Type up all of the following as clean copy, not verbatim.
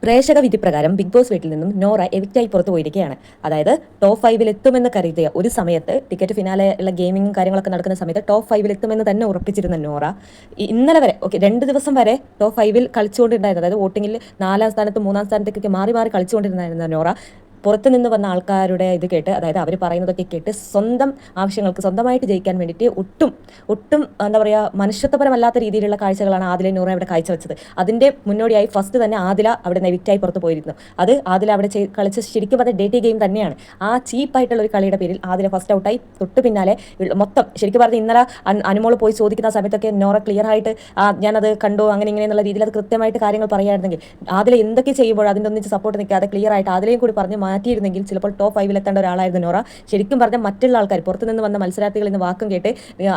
പ്രേക്ഷക വിധി പ്രകാരം ബിഗ് ബോസ് വീട്ടിൽ നിന്നും നോറ എവിക്റ്റായി പുറത്തു പോയിരിക്കുകയാണ്. അതായത് ടോപ്പ് 5-ൽ എത്തുമെന്ന് കരുതിയ ഒരു സമയത്ത് ടിക്കറ്റ് ഫിനാലെ ഉള്ള ഗെയിമിങ്ങും കാര്യങ്ങളൊക്കെ നടക്കുന്ന സമയത്ത് ടോപ്പ് 5-ൽ എത്തുമെന്ന് തന്നെ ഉറപ്പിച്ചിരുന്ന നോറ ഇന്നലെ വരെ 2 ദിവസം വരെ ടോപ്പ് 5-ൽ കളിച്ചുകൊണ്ടിരുന്നായിരുന്നു. അതായത് വോട്ടിങ്ങിൽ 4-ാം സ്ഥാനത്ത് 3-ാം സ്ഥാനത്തേക്കൊക്കെ മാറി മാറി കളിച്ചുകൊണ്ടിരുന്നായിരുന്ന നോറ പുറത്തു നിന്ന് വന്ന ആൾക്കാരുടെ ഇത് കേട്ട്, അതായത് അവർ പറയുന്നതൊക്കെ കേട്ട് സ്വന്തം ആവശ്യങ്ങൾക്ക് സ്വന്തമായിട്ട് ജയിക്കാൻ വേണ്ടിയിട്ട് ഒട്ടും എന്താ പറയുക, മനുഷ്യത്വപരമല്ലാത്ത രീതിയിലുള്ള കാഴ്ചകളാണ് ആദില നൂറ അവിടെ കാഴ്ചവെച്ചത്. അതിൻ്റെ മുന്നോടിയായി ഫസ്റ്റ് തന്നെ ആദില അവിടെ നെവിക്റ്റായി പുറത്ത് പോയിരുന്നു. അത് ആദില അവിടെ കളിച്ച ശരിക്കും പറഞ്ഞാൽ ഡേറ്റി ഗെയിം തന്നെയാണ്. ആ ചീപ്പായിട്ടുള്ള ഒരു കളിയുടെ പേരിൽ ആദില ഫസ്റ്റ് ഔട്ടായി. തൊട്ട് പിന്നാലെ മൊത്തം ശരിക്കും പറഞ്ഞാൽ ഇന്നലെ അനുമോൾ പോയി ചോദിക്കുന്ന സമയത്തൊക്കെ നോറ ക്ലിയർ ആയിട്ട് ഞാനത് കണ്ടു അങ്ങനെ ഇങ്ങനെ എന്നുള്ള രീതിയിൽ അത് കൃത്യമായിട്ട് കാര്യങ്ങൾ പറയുകയായിരുന്നെങ്കിൽ, ആദില എന്തൊക്കെ ചെയ്യുമ്പോൾ അതിൻ്റെ ഒന്നിച്ച് സപ്പോർട്ട് നിൽക്കാതെ ക്ലിയർ ആയിട്ട് ആദിലയും കൂടി പറഞ്ഞ് മാറ്റിയിരുന്നെങ്കിൽ ചിലപ്പോൾ ടോപ്പ് 5-ൽ എത്തേണ്ട ഒരാളായിരുന്നു നോറ. ശരിക്കും പറഞ്ഞാൽ മറ്റുള്ള ആൾക്കാർ പുറത്തുനിന്ന് വന്ന മത്സരാർത്ഥികളിൽ നിന്ന് വാക്കും കേട്ട്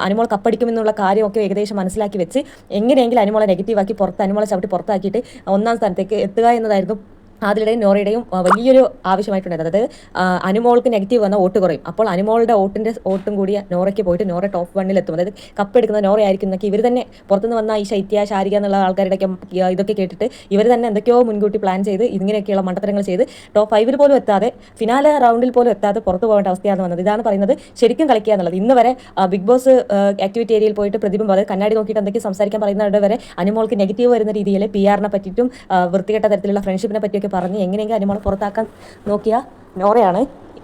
അനുമോൾ കപ്പടിക്കുമെന്നുള്ള കാര്യമൊക്കെ ഏകദേശം മനസ്സിലാക്കി വെച്ച് എങ്ങനെയെങ്കിലും അനുമോളെ നെഗറ്റീവാക്കി അനുമോളെ ചവിട്ടി പുറത്താക്കിയിട്ട് 1-ാം സ്ഥാനത്തേക്ക് എത്തുക എന്നതായിരുന്നു ആദിലയുടെയും നോറയുടെയും വലിയൊരു ആവശ്യമായിട്ടുണ്ടായിരുന്നു. അതായത് അനുമോൾക്ക് നെഗറ്റീവ് വന്ന വോട്ട് കുറയും. അപ്പോൾ അനുമോളുടെ വോട്ടും കൂടി നോറയ്ക്ക് പോയിട്ട് നോറ ടോപ്പ് 1-ൽ എത്തും. അതായത് കപ്പ് എടുക്കുന്ന നോറ ആയിരിക്കും എന്നൊക്കെ ഇവർ തന്നെ പുറത്തുനിന്ന് വന്ന ഈ ശൈത്യ ശാരിക എന്നുള്ള ആൾക്കാരുടെയൊക്കെ ഇതൊക്കെ കേട്ടിട്ട് ഇവർ തന്നെ എന്തൊക്കെയോ മുൻകൂട്ടി പ്ലാൻ ചെയ്ത് ഇങ്ങനെയൊക്കെയുള്ള മണ്ടത്തരങ്ങൾ ചെയ്ത് ടോപ്പ് 5-ൽ പോലും എത്താതെ ഫിനാലെ റൗണ്ടിൽ പോലും എത്താതെ പുറത്തു പോകേണ്ട അവസ്ഥയാണ് വന്നത്. ഇതാണ് പറയുന്നത് ശരിക്കും കളിക്കുക എന്നുള്ളത്. ഇന്ന് വരെ ബിഗ് ബോസ് ആക്ടിവിറ്റി ഏരിയയിൽ പോയിട്ട് പ്രതിബിംബം, അതായത് കണ്ണാടി നോക്കിയിട്ട് എന്തൊക്കെ സംസാരിക്കാൻ പറയുന്നവരുടെ വരെ അനുമോൾക്ക് നെഗറ്റീവ് വരുന്ന രീതിയിൽ PR-നെ പറ്റിയിട്ടും വൃത്തികെട്ട തരത്തിലുള്ള ഫ്രണ്ട്ഷിപ്പിനെ പറ്റിയൊക്കെ പറഞ്ഞ് എങ്ങനെയെങ്കിലും അനുമോളെ പുറത്താക്കാൻ നോക്കിയ നോറയാണ്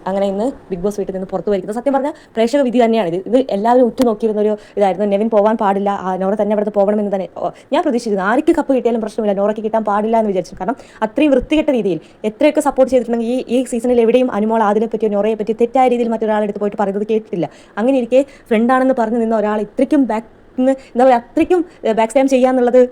അങ്ങനെ ഇന്ന് ബിഗ് ബോസ് വീട്ടിൽ നിന്ന് പുറത്തു വരിക്കുന്നത്. സത്യം പറഞ്ഞാൽ പ്രേക്ഷക വിധി തന്നെയാണ് ഇത് എല്ലാവരും ഉറ്റുനോക്കിയിരുന്ന ഒരു ഇതായിരുന്നു. നെവിൻ പോകാൻ പാടില്ല, നോറ തന്നെ അവിടുത്തെ പോകണമെന്ന് തന്നെ ഞാൻ പ്രതീക്ഷിക്കുന്നു. ആർക്ക് കപ്പ് കിട്ടിയാലും പ്രശ്നമില്ല, നോറയ്ക്ക് കിട്ടാൻ പാടില്ല എന്ന് വിചാരിച്ചു. കാരണം അത്രയും വൃത്തികെട്ട രീതിയിൽ എത്രയൊക്കെ സപ്പോർട്ട് ചെയ്തിട്ടുണ്ടെങ്കിൽ ഈ സീസണിൽ എവിടെയും അനുമോൾ അതിനെ പറ്റിയോ നോറയെ പറ്റി തെറ്റായ രീതിയിൽ മറ്റൊരാളെടുത്ത് പോയിട്ട് പറയുന്നത് കേട്ടിട്ടില്ല. അങ്ങനെ ഇരിക്കെ ഫ്രണ്ടാണെന്ന് പറഞ്ഞു നിന്ന ഒരാൾ ഇത്രയ്ക്കും എന്താ പറയുക, അത്രയ്ക്കും ബാക്ക് സ്റ്റാം ചെയ്യാന്നുള്ളത്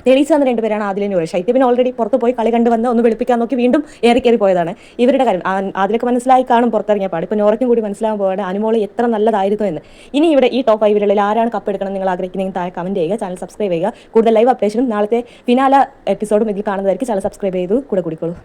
തെളിയിച്ചു തന്ന 2 പേരാണ് ആദില നൂറ. ശൈത്യ പിന്നെ ഓൾറെഡി പുറത്ത് പോയി കളി കണ്ട് വന്ന് ഒന്ന് വെളുപ്പിക്കാൻ നോക്കി വീണ്ടും കയറി പോയതാണ്. ഇവരുടെ കാര്യം ആദിലൊക്കെ മനസ്സിലായി കാണും പുറത്തിറങ്ങിയ പാട്. ഇപ്പോൾ നോറയ്ക്കും കൂടി മനസ്സിലാകാൻ പോവാണ് അനുമോൾ എത്ര നല്ലതായിരുന്നു എന്ന്. ഇനി ഇവിടെ ഈ ടോപ്പ് 5-ൽ ആരാണ് കപ്പ് എടുക്കണം നിങ്ങൾ ആഗ്രഹിക്കുന്നതെങ്കിൽ താഴെ കമന്റ് ചെയ്യുക, ചാനൽ സബ്സ്ക്രൈബ് ചെയ്യുക. കൂടുതൽ ലൈവ് അപ്ഡേഷനും നാളത്തെ ഫിനാല എപ്പിസോഡും ഇതിൽ കാണുന്നതായിരിക്കും. ചാനൽ സബ്സ്ക്രൈബ് ചെയ്തു കൂടെ കൂടിക്കോളൂ.